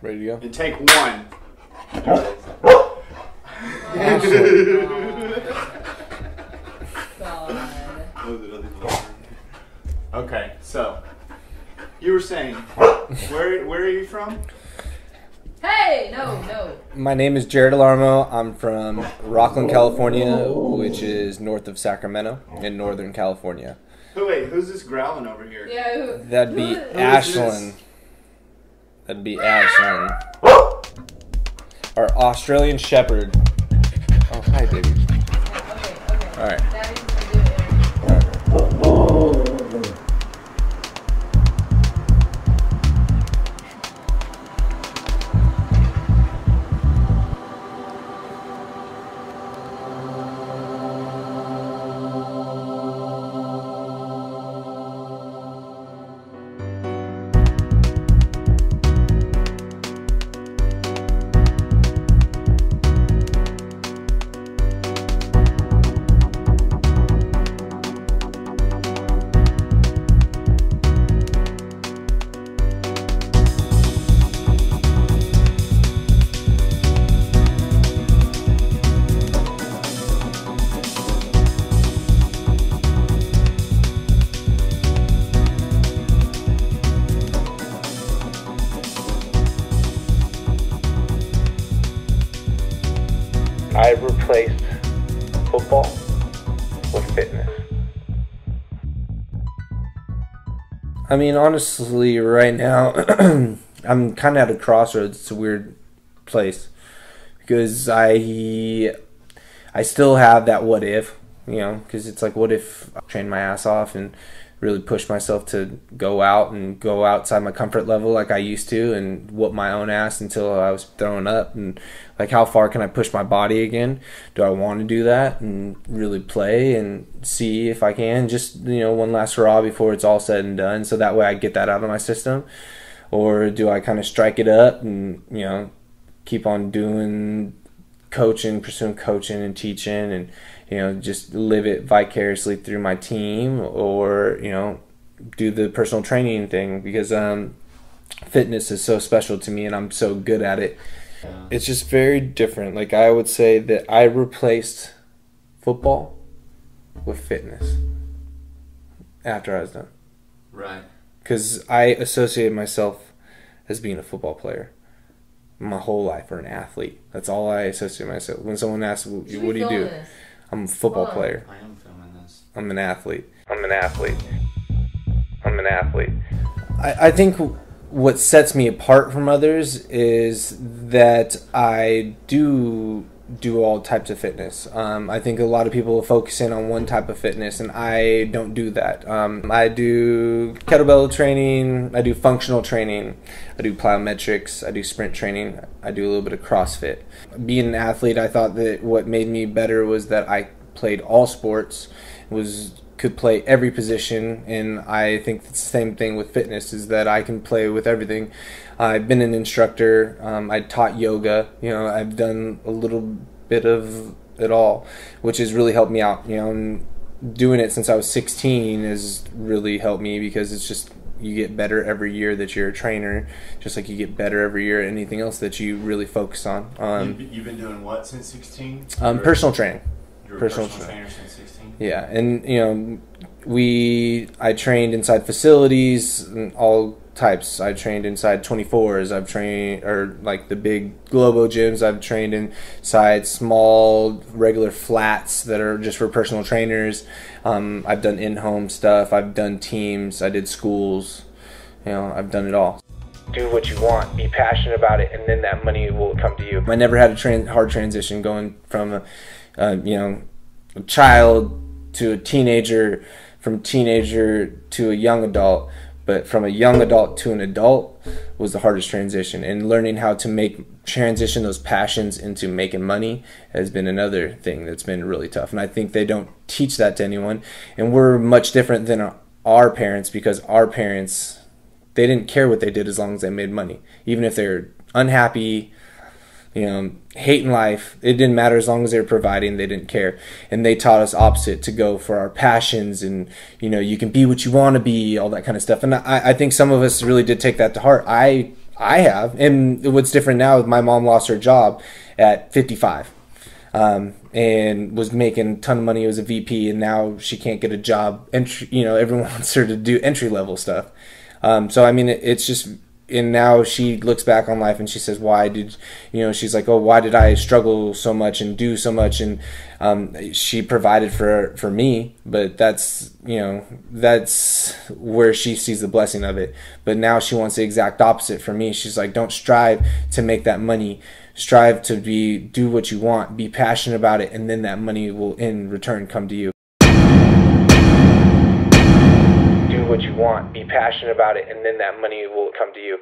Ready to go? And take one. God. Okay, so you were saying, where are you from? Hey, no. My name is Jared Alarmo. I'm from Rockland, California, which is north of Sacramento in Northern California. Oh wait, who's this growling over here? Yeah, That'd be who- Ashlyn. That'd be Ashlyn. Our Australian Shepherd. Oh, hi, baby. Okay. All right. That means we can do it. I replaced football with fitness. I mean, honestly, right now, I'm kind of at a crossroads. It's a weird place because I still have that what if, because it's like, what if I train my ass off and really push myself to go out and go outside my comfort level like I used to and whoop my own ass until I was throwing up, and like, how far can I push my body again? Do I want to do that and really play and see if I can just, one last hurrah before it's all said and done, so that way I get that out of my system? Or do I kind of strike it up and, keep on doing pursuing coaching and teaching and, just live it vicariously through my team, or, do the personal training thing, because fitness is so special to me and I'm so good at it. Yeah. It's just very different. Like, I would say that I replaced football with fitness after I was done. Right. Because I associated myself as being a football player my whole life, or an athlete. That's all I associate myself. When someone asks, what do you do? This. I'm a football player. I am filming this. I'm an athlete. I think what sets me apart from others is that I do all types of fitness. I think a lot of people focus in on one type of fitness, and I don't do that. I do kettlebell training, I do functional training, I do plyometrics, I do sprint training, I do a little bit of CrossFit. Being an athlete, I thought that what made me better was that I played all sports, could play every position, and I think it's the same thing with fitness, is that I can play with everything. I've been an instructor, I taught yoga, I've done a little bit of it all, which has really helped me out, and doing it since I was 16 has really helped me, because it's just, you get better every year that you're a trainer, just like you get better every year at anything else that you really focus on. You've been doing what since 16? Personal training. You're a personal trainer since 16? Yeah, and I trained inside facilities and all types. I trained inside 24s. I've trained, or like the big Globo gyms. I've trained inside small regular flats that are just for personal trainers. I've done in-home stuff. I've done teams. I did schools. I've done it all. Do what you want. Be passionate about it, and then that money will come to you. I never had a hard transition going from a child to a teenager, from teenager to a young adult, but from a young adult to an adult was the hardest transition, and learning how to transition those passions into making money has been another thing that's been really tough, and I think they don't teach that to anyone. And we're much different than our parents, because our parents, they didn't care what they did as long as they made money. Even if they're unhappy, hating life, it didn't matter. As long as they were providing, they didn't care. And they taught us opposite, to go for our passions, and you can be what you want to be, all that kind of stuff. And I think some of us really did take that to heart. I I have. And what's different now is my mom lost her job at 55. And was making a ton of money as a VP, and now she can't get a job. Everyone wants her to do entry level stuff. So I mean, it's just, and now she looks back on life and she says, she's like, oh, why did I struggle so much and do so much? And she provided for me, but that's where she sees the blessing of it. But now she wants the exact opposite from me. She's like, don't strive to make that money. Strive to do what you want, be passionate about it, and then that money will in return come to you. Do what you want, be passionate about it, and then that money will come to you.